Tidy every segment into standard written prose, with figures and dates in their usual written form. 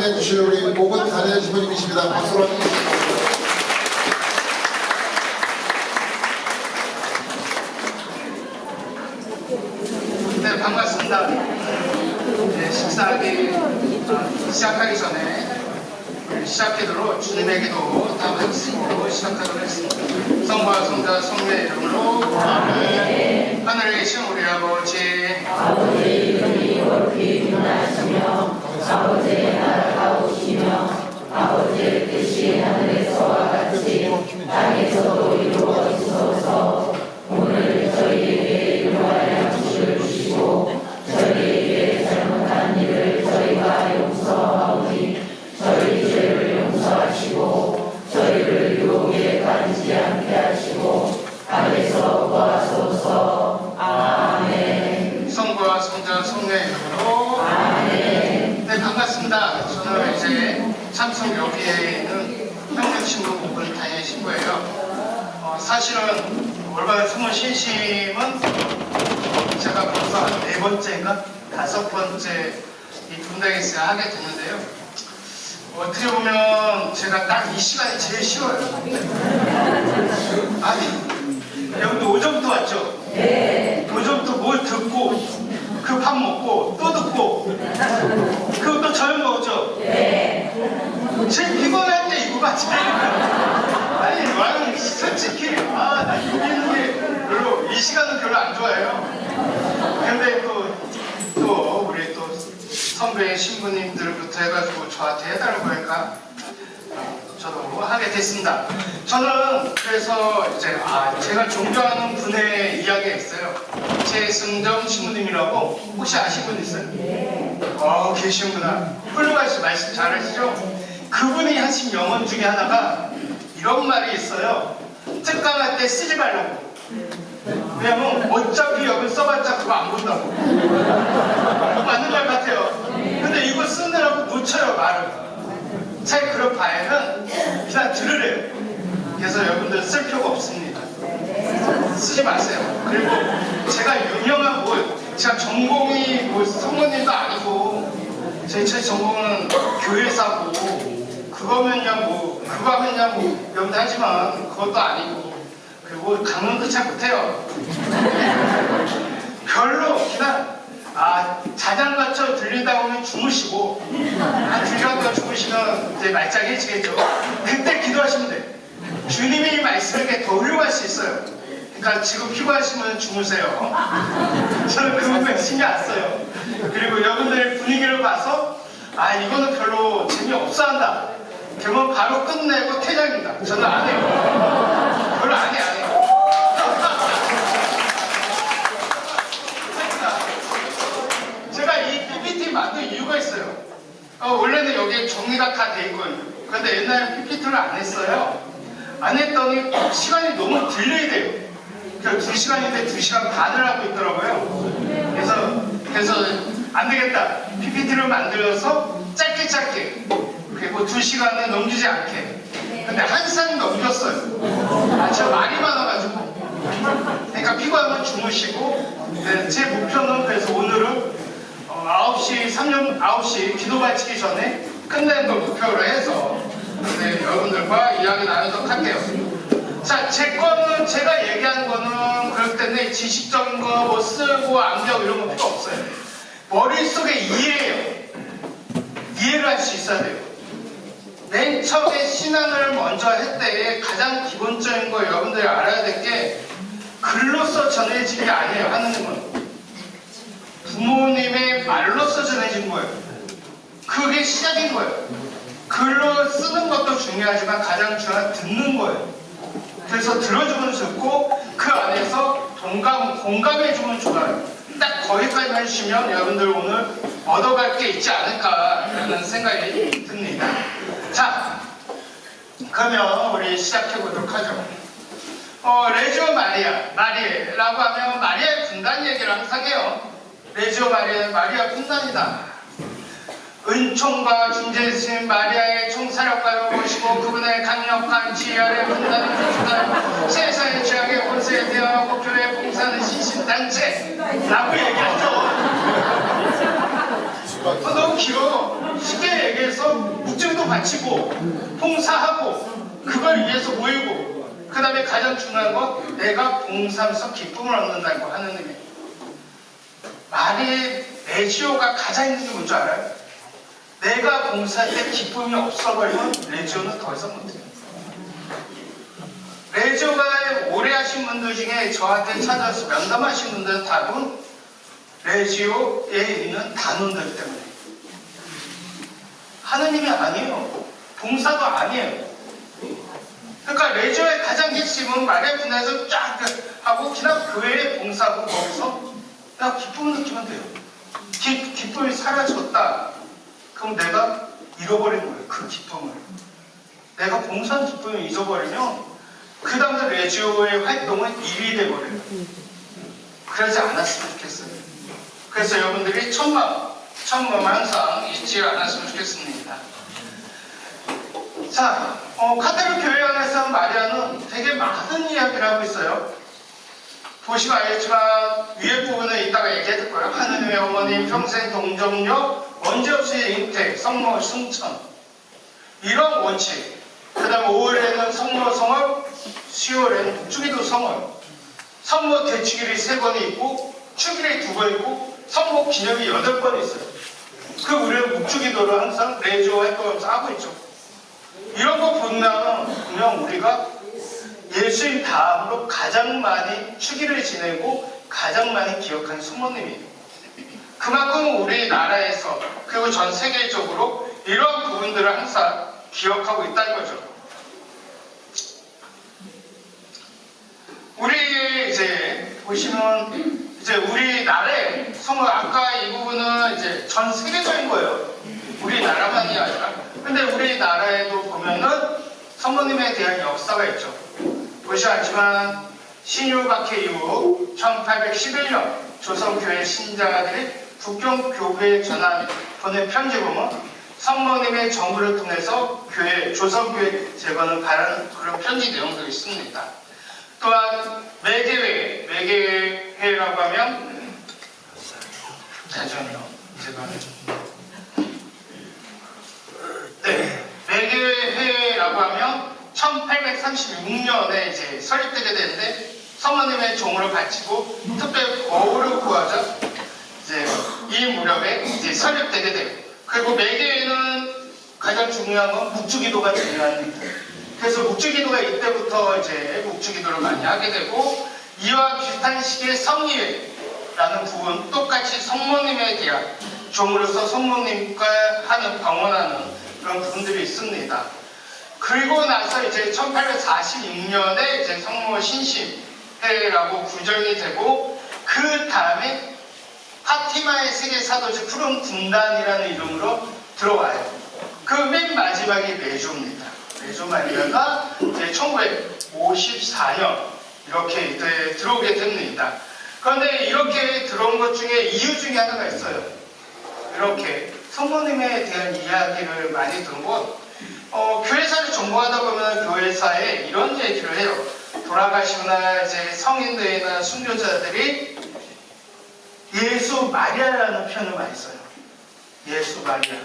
해주실 우리 목은 자네 신부님이십니다. 박수로 함께해주십시오. 네, 반갑습니다. 네, 식사하기 시작하기 전에 시작기도로 주님의 기도 다 같이 쓰고 시작하도록 하겠습니다. 성부와 성자 성령의 이름으로 아멘. 하늘에 계신 우리 아버지, 아버지의 이름이 거룩히 빛나시며 아버지의 나라가 오시며 아버지의 뜻이 하늘에서와 같이 땅에서도 이루어지소서. 오늘 저희에게 일용할 양식을 주시고 저희에게 잘못한 일을 저희가 용서하오니 저희 죄를 용서하시고 저희를 유혹에 빠지지 않게 하시고 악에서 구하소서. 아멘. 성부와 성자 성령의 이름으로 아멘. 네, 반갑습니다. 저는 이제 참석 여기에 있는 평택신부 목본타의 신부예요. 사실은 올바른 숨은 신심은 제가 벌써 한 4번째인가 5번째 이 분당에서 하게 됐는데요. 어떻게 보면 제가 딱 이 시간이 제일 싫어요. 아니, 여러분들 오전부터 왔죠? 네. 오전부터 뭘 듣고 그 밥 먹고 또 듣고 그리고 또 저녁 먹었죠? 네. 제일 피곤할 때 이거 같잖아요. 아니, 나는 솔직히 나 여기 있는 게 별로 이 시간은 별로 안 좋아해요. 근데 또 우리 또 선배 신부님들부터 해가지고 저한테 해달라고 하니까 저도 하게 됐습니다. 저는 그래서 이제 제가 존경하는 분의 이야기가 있어요. 최승정 신부님이라고 혹시 아시는 분 있어요? 계시는구나. 훌륭하시죠. 말씀 잘하시죠? 그분이 하신 명언 중에 하나가 이런 말이 있어요. 특강할 때 쓰지 말라고. 왜냐면 어차피 여기 써봤자 그거 안 본다고. 맞는 말 같아요. 근데 이거 쓰느라고 놓쳐요, 말을. 차라리 그럴 바에는 그냥 들으래요. 그래서 여러분들 쓸 필요가 없습니다. 쓰지 마세요. 그리고 제가 유명한 제가 전공이 성모님도 아니고 제 전공은 교회사고 그거면야 그거 하면야 여러분들 하지만 그것도 아니고 그리고 강론도 잘 못해요. 별로 그냥 자장 맞춰 들리다 보면 주무시고 한 2시간 동안 주무시면 이제 말짱해지겠죠. 그때 기도하시면 돼요. 주님이 말씀에게 더 훌륭할 수 있어요. 그러니까 지금 피곤하시면 주무세요. 저는 그 부분에 신경 안 써요. 그리고 여러분들 분위기를 봐서 이거는 별로 재미없어 한다. 그러면 바로 끝내고 퇴장입니다. 저는 안 해요. 별로 안 해요. 제가 이 PPT 만든 이유가 있어요. 원래는 여기에 정리가 다 돼 있거든요. 그런데 옛날에 PPT를 안 했어요. 안 했더니 시간이 너무 딜레이 돼요. 그래서 2시간인데 2시간 반을 하고 있더라고요. 그래서 안 되겠다. PPT를 만들어서 짧게 그리고 2시간을 넘기지 않게. 근데 한 시간 넘겼어요. 제가 말이 많아가지고. 그러니까 피곤하면 주무시고. 제 목표는 그래서 오늘은 9시 기도 마치기 전에 끝내는 걸 목표로 해서 여러분들과 이야기 나누도록 할게요. 자, 제가 얘기하는 거는 그럴 때는 지식적인 거 쓰고 암기하고 이런 거 필요 없어요. 머릿속에 이해를 할 수 있어야 돼요. 맨 처음에 신앙을 먼저 할 때에 가장 기본적인 거 여러분들이 알아야 될 게 글로써 전해진 게 아니에요. 하느님은 부모님의 말로써 전해진 거예요. 그게 시작인 거예요. 글로 쓰는 것도 중요하지만 가장 중요한 듣는 거예요. 그래서 들어주면 좋고 그 안에서 공감해주면 좋아요. 딱 거기까지만 해주시면 여러분들 오늘 얻어갈 게 있지 않을까라는 생각이 듭니다. 자, 그러면 우리 시작해보도록 하죠. 레지오 마리아라고 하면 마리아의 분단 얘기를 항상 해요. 레지오 마리아 분단이다. 은총과 중재신 마리아의 총사력가로 모시고 그분의 강력한 지혜 아래 분단을 주시다. 세상의 죄악의 권세에 대하고 교회 봉사하는 신신단체라고 얘기하죠. 너무 길어. 쉽게 위해서 묵증도 바치고 봉사하고 그걸 위해서 모이고 그 다음에 가장 중요한 건 내가 봉사하면서 기쁨을 얻는다고 하는 의미. 말이 레지오가 가장 힘든 게 뭔지 알아요? 내가 봉사할 때 기쁨이 없어버리면 레지오는 더 이상 못해요. 레지오가 오래 하신 분들 중에 저한테 찾아서 면담하신 분들은 답은 레지오에 있는 단원들 때문에. 하느님이 아니에요. 봉사도 아니에요. 그러니까 레지오의 가장 핵심은 마리아 분야에서 쫙 하고 그냥 교회에 봉사하고 거기서 그냥 기쁨을 느끼면 돼요. 기쁨이 사라졌다. 그럼 내가 잃어버린 거예요. 그 기쁨을. 내가 봉사한 기쁨을 잊어버리면 그 다음에 레지오의 활동은 일이 돼버려요. 그러지 않았으면 좋겠어요. 그래서 여러분들이 천만 항상 잊지 않았으면 좋겠습니다. 자, 카톨릭 교회 안에서 마리아는 되게 많은 이야기를 하고 있어요. 보시면 알겠지만 위에 부분은 이따가 얘기해줄 거예요. 하느님의 어머니, 평생 동정력, 언제없이 잉태, 성모 승천, 이런 원칙. 그 다음 5월에는 성모 성월, 10월에는 묵주기도 성월, 성모 대축일이 3번이 있고 축일이 2번 있고 성모 기념이 8번 있어요. 그 우리는 묵주기도를 항상 레지오 활동하면서 하고 있죠. 이런 거 보면 우리가 예수님 다음으로 가장 많이 축일을 지내고 가장 많이 기억하는 성모님이에요. 그만큼 우리나라에서 그리고 전 세계적으로 이러한 부분들을 항상 기억하고 있다는 거죠. 우리 이제 보시면 이제 우리나라에 성모, 아까 이 부분은 이제 전 세계적인 거예요. 우리나라만이 아니라. 근데 우리나라에도 보면은 성모님에 대한 역사가 있죠. 보시면 알지만 신유박해 이후 1811년 조선교회 신자들이 북경교회에 전한 보낸 편지 보면 성모님의 정부를 통해서 조선교회 재건을 바라는 그런 편지 내용도 있습니다. 또한 매개회라고 하면 잠시만요. 네, 매개회라고 하면 1836년에 이제 설립되게 되는데 성모님의 종으로 바치고 특별 거울을 구하자 이제 이 무렵에 이제 설립되게 돼요. 그리고 매개회는 가장 중요한 건 묵주기도가 중요합니다. 그래서 묵주기도가 이때부터 이제 묵주기도를 많이 하게 되고 이와 비슷한 시기에 성리회라는 부분 똑같이 성모님에 대한 종으로서 성모님과 하는 방언하는 그런 부분들이 있습니다. 그리고 나서 이제 1846년에 이제 성모 신심회라고 구정이 되고 그 다음에 파티마의 세계 사도지 푸른 군단이라는 이름으로 들어와요. 그 맨 마지막이 메조입니다. 메조 마리아가 이제 1954년 이렇게 이제 들어오게 됩니다. 그런데 이렇게 들어온 것 중에 이유 중에 하나가 있어요. 이렇게 성모님에 대한 이야기를 많이 들은 건 교회사를 전공하다 보면 교회사에 이런 얘기를 해요. 돌아가시거나 이제 성인들이나 순교자들이 예수 마리아라는 표현을 많이 써요. 예수 마리아.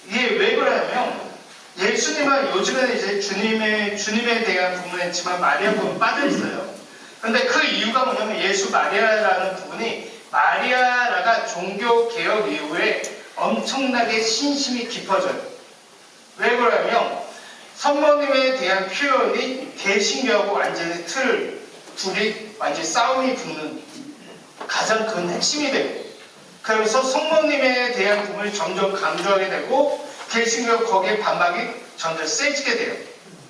이게 왜 그러냐면 예수님은 요즘에는 이제 주님에 대한 부분에 있지만 마리아 부분 빠져 있어요. 그런데 그 이유가 뭐냐면 예수 마리아라는 부분이 마리아라가 종교 개혁 이후에 엄청나게 신심이 깊어져요. 왜 그러냐면 성모님에 대한 표현이 개신교하고 완전히 둘이 완전히 싸움이 붙는 가장 큰 핵심이 돼요. 그러면서 성모님에 대한 부분을 점점 강조하게 되고 개신교 거기에 반박이 점점 세지게 돼요.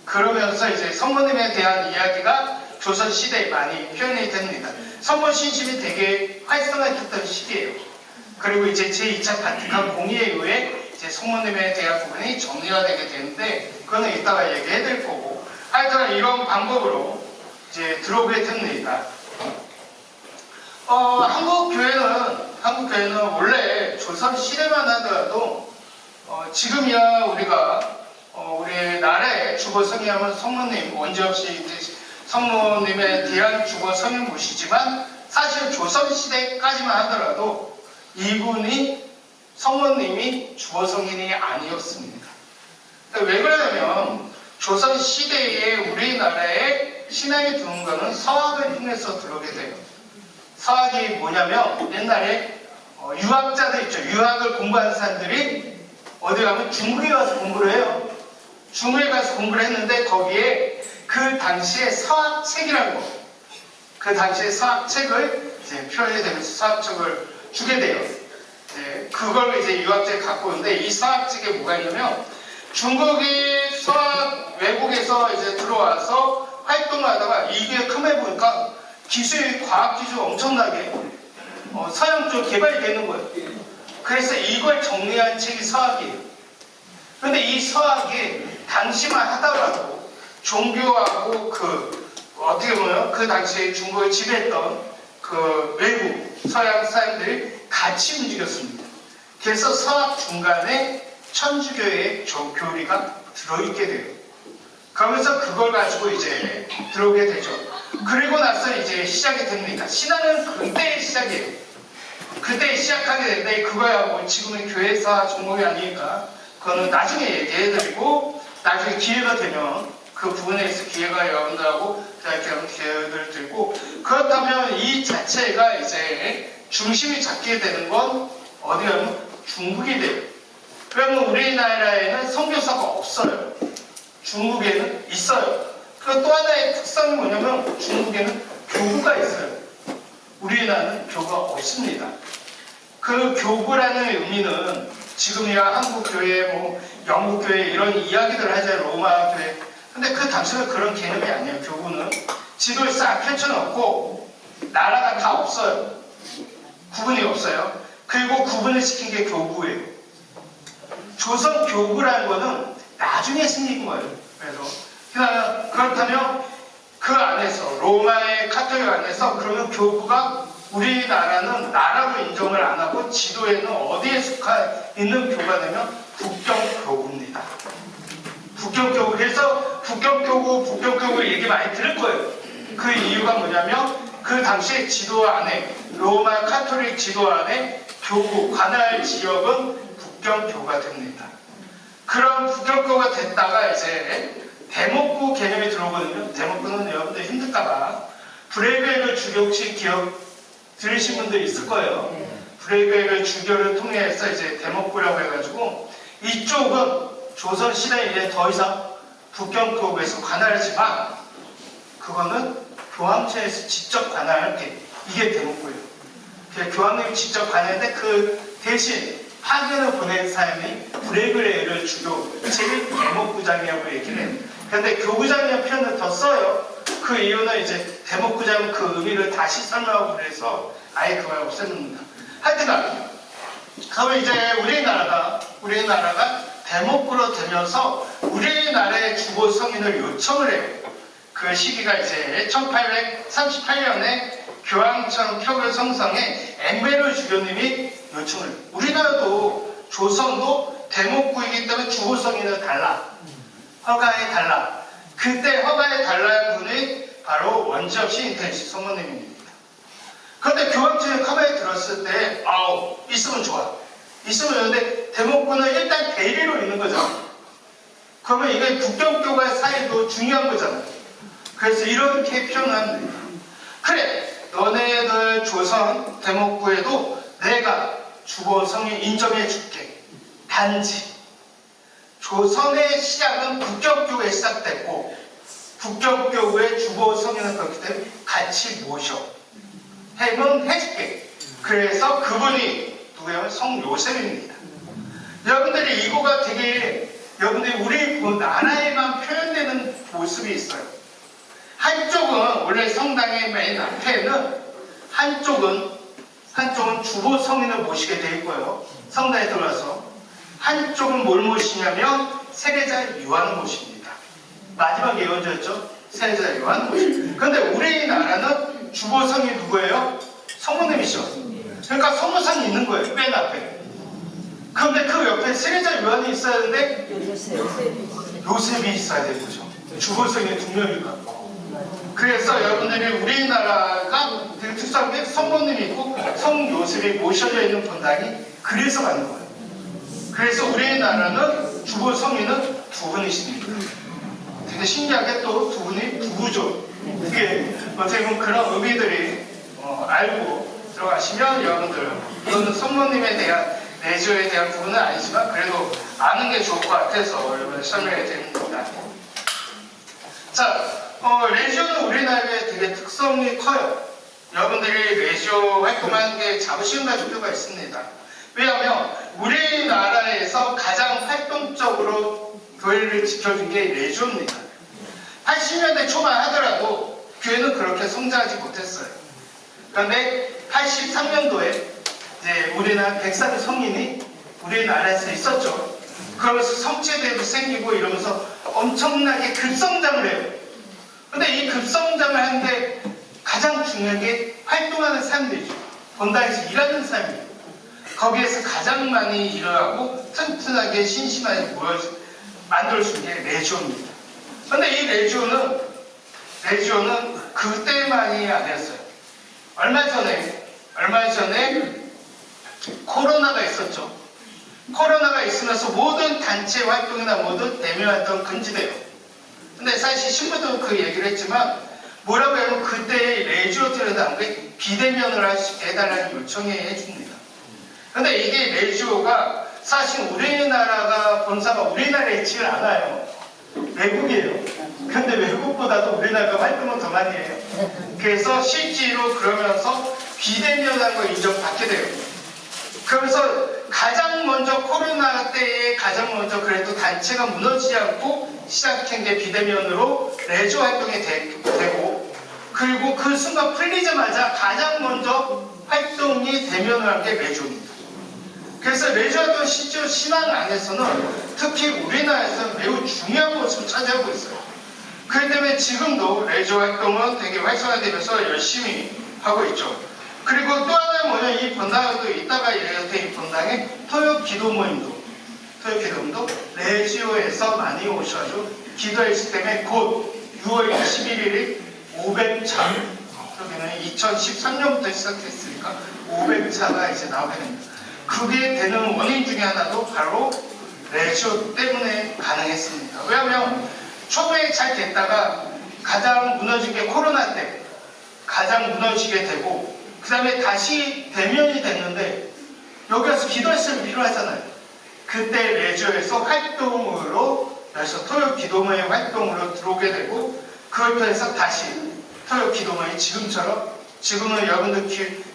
그러면서 이제 성모님에 대한 이야기가 조선시대에 많이 표현이 됩니다. 성모 신심이 되게 활성화됐던 시기예요. 그리고 이제 제2차 바티칸 공의회 이후에 이제 성모님에 대한 부분이 정리가 되게 되는데 그거는 이따가 얘기해 드릴 거고 하여튼 이런 방법으로 이제 들어오게 됩니다. 한국 교회는 원래 조선 시대만 하더라도 지금이야 우리가 우리나라의 주거 성의하면 성모님 언제없이 이제 성모님에 대한 주거 성의 모시지만 사실 조선 시대까지만 하더라도 이분이 성모님이 주보 성인이 아니었습니다. 왜 그러냐면 조선 시대에 우리나라에 신앙이 들어온 거는 서학을 통해서 들어오게 돼요. 서학이 뭐냐면 옛날에 유학자들 있죠. 유학을 공부하는 사람들이 어디 가면 중국에 가서 공부를 해요. 중국에 가서 공부를 했는데 거기에 그 당시에 서학책이라고 그 당시에 서학책을 이제 표현이 되면서 서학책을 주게 돼요. 네, 그걸 이제 유학자에 갖고 오는데 이 서학책에 뭐가 있냐면 중국이 서학 외국에서 이제 들어와서 활동을 하다가 이게 큼해 보니까 기술, 과학 기술 엄청나게 서양 쪽 개발이 되는 거예요. 그래서 이걸 정리한 책이 서학이에요. 그런데 이 서학이 당시만 하더라도 종교하고 어떻게 보면 그 당시에 중국을 지배했던 그 외국 서양 사람들이 같이 움직였습니다. 그래서 서학 중간에 천주교의 교리가 들어있게 돼요. 그러면서 그걸 가지고 이제 들어오게 되죠. 그리고 나서 이제 시작이 됩니다. 신앙은 그때 시작이에요. 그때 시작하게 되는데 그거야 뭐 지금은 교회사 종목이 아니니까 그거는 나중에 얘기해드리고 나중에 기회가 되면 그 부분에 있어 기회가 여러분들하고 대학교 기회를 드리고 그렇다면 이 자체가 이제 중심이 잡게 되는 건 어디 가면 중국이 돼요. 그러면 우리나라에는 선교사가 없어요. 중국에는 있어요. 그 또 하나의 특성이 뭐냐면 중국에는 교구가 있어요. 우리나라는 교구가 없습니다. 그 교구라는 의미는 지금이야 한국교회, 뭐 영국교회 이런 이야기들 하잖아요. 로마교회. 근데 그 당시는 그런 개념이 아니에요. 교구는 지도에 싹 펼쳐놓고 나라가 다 없어요. 구분이 없어요. 그리고 구분을 시킨 게 교구예요. 조선 교구라는 거는 나중에 생긴 거예요. 그래서 그렇다면 그 안에서 로마의 카톨릭 안에서 그러면 교구가 우리나라는 나라로 인정을 안 하고 지도에는 어디에 속해 있는 교가 되면 북경교구입니다. 북경교구. 그래서 북경교구 얘기 많이 들을 거예요. 그 이유가 뭐냐면 그 당시에 지도 안에 로마 카톨릭 지도 안에 교구 관할 지역은 북경교가 됩니다. 그런 북경교가 됐다가 이제 대목구 개념이 들어오거든요. 대목구는 여러분들 힘들까봐 브레이브액을 주교 혹시 기억 들으신 분들 있을 거예요. 브레이브액을 주교를 통해서 이제 대목구라고 해가지고 이쪽은 조선시대 이래 더 이상 북경교구에서 관할하지만 그거는 교황청에서 직접 관할할 게 이게 대목구예요. 교황님이 직접 관할했는데 그 대신 파견을 보낸 사람이 브레이브액을 주교 제일 대목구장이라고 얘기를 해요. 그런데 교구장이라는 표현을 더 써요. 그 이유는 이제 대목구장 그 의미를 다시 설명하고 그래서 아예 그걸 없앴습니다. 하여튼간 그러면 이제 우리나라가 대목구로 되면서 우리나라의 주보 성인을 요청을 해요. 그 시기가 이제 1838년에 교황청 표결 성상에 엠베르 주교님이 요청을 해요. 우리나라도 조선도 대목구이기 때문에 주보 성인을 달라. 허가해 달라. 그때 허가해 달라는 분이 바로 원지엽 시인텐시 성모님입니다. 그런데 교황청에 허가에 들었을 때 있으면 좋아. 있으면 좋은데 대목구는 일단 대리로 있는 거잖아. 그러면 이게 북경교과 사이도 중요한 거잖아. 그래서 이렇게 표현하면 돼요. 그래 너네들 조선 대목구에도 내가 주보 성인 인정해 줄게. 단지 조선의 시작은 북경교에 시작됐고 북경교의 주보 성인은 그렇기 때문에 같이 모셔. 해면 해줄게. 그래서 그분이 누구예요? 성요셉입니다. 여러분들이 이거가 되게 여러분들이 우리 나라에만 표현되는 모습이 있어요. 한쪽은 원래 성당의 맨 앞에는 한쪽은 주보 성인을 모시게 돼 있고요. 성당에 들어가서 한쪽은 뭘 모시냐면 세례자 요한을 모십니다. 마지막에 이어졌죠? 세례자 요한을 모십니다. 그런데 우리나라는 주보 성이 누구예요? 성모님이죠. 그러니까 성모상이 있는 거예요. 맨 앞에. 그런데 그 옆에 세례자 요한이 있어야 되는데 요셉이 있어야 되는 거죠. 주보 성이 두 명이니까. 그래서 여러분들이 우리나라가 되게 특수한 게 성모님이 있고 성요셉이 모셔져 있는 분당이 그래서 가는 거예요. 그래서 우리나라는 주보 성인은 두 분이십니다. 되게 신기하게 또 두 분이 부부죠. 그게 어떻게 보면 그런 의미들이 알고 들어가시면 여러분들, 이거는 성모님에 대한 레지오에 대한 부분은 아니지만 그래도 아는 게 좋을 것 같아서 여러분 설명해 드립니다. 자, 레지오는 우리나라에 되게 특성이 커요. 여러분들이 레지오 활동하는 게 자부심 가질 필요가 있습니다. 왜냐하면 우리나라에서 가장 활동적으로 교회를 지켜준 게 레지오입니다. 80년대 초반 하더라도 교회는 그렇게 성장하지 못했어요. 그런데 83년도에 이제 우리나라 백사대 성인이 우리나라에서 있었죠. 그러면서 성체대도 생기고 이러면서 엄청나게 급성장을 해요. 근데 이 급성장을 하는데 가장 중요한 게 활동하는 사람들이죠. 본당에서 일하는 사람이에요. 거기에서 가장 많이 일어나고 튼튼하게 신신하게 만들어준 게 레지오입니다. 근데 이 레지오는 그때만이 아니었어요. 얼마 전에 코로나가 있었죠. 코로나가 있으면서 모든 단체 활동이나 모든 대면 활동 금지돼요. 근데 사실 신부도 그 얘기를 했지만 뭐라고 하면 그때 레지오들에 나온 게 비대면을 할 수 있게 해달라는 요청을 해줍니다. 근데 이게 레지오가 사실 우리나라가 본사가 우리나라에 있지를 않아요. 외국이에요. 근데 외국보다도 우리나라가 활동을 더 많이 해요. 그래서 실제로 그러면서 비대면한 걸 인정받게 돼요. 그러면서 가장 먼저 코로나 때에 가장 먼저 그래도 단체가 무너지지 않고 시작한 게 비대면으로 레지오 활동이 되고, 그리고 그 순간 풀리자마자 가장 먼저 활동이 대면을 한 게 레지오입니다. 그래서 레지오 활동 실제로 신앙 안에서는 특히 우리나라에서는 매우 중요한 곳을 차지하고 있어요. 그렇기 때문에 지금도 레지오 활동은 되게 활성화되면서 열심히 하고 있죠. 그리고 또 하나는 뭐냐, 이 본당도 이따가 얘기할 때 이 본당의 토요 기도 모임도 레지오에서 많이 오셔가지고 기도했을 때문에 곧 6월 21일이 500차, 그러면 2013년부터 시작했으니까 500차가 이제 나오게 됩니다. 그게 되는 원인 중에 하나도 바로 레지오 때문에 가능했습니다. 왜냐하면 초반에 잘 됐다가 가장 무너진 게 코로나 때 가장 무너지게 되고, 그 다음에 다시 대면이 됐는데 여기 와서 기도했을 필요하잖아요. 그때 레지오에서 활동으로, 그래서 토요 기도모의 활동으로 들어오게 되고, 그걸 통해서 다시 토요 기도모의 지금은 여러분들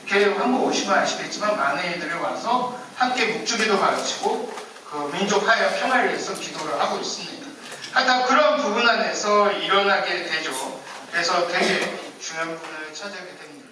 교회 한번 오시면 아시겠지만 많은 이들이 와서 함께 묵주기도 가르치고 그 민족 화해와 평화를 위해서 기도를 하고 있습니다. 하여튼 그런 부분 안에서 일어나게 되죠. 그래서 되게 중요한 부분을 차지하게 됩니다.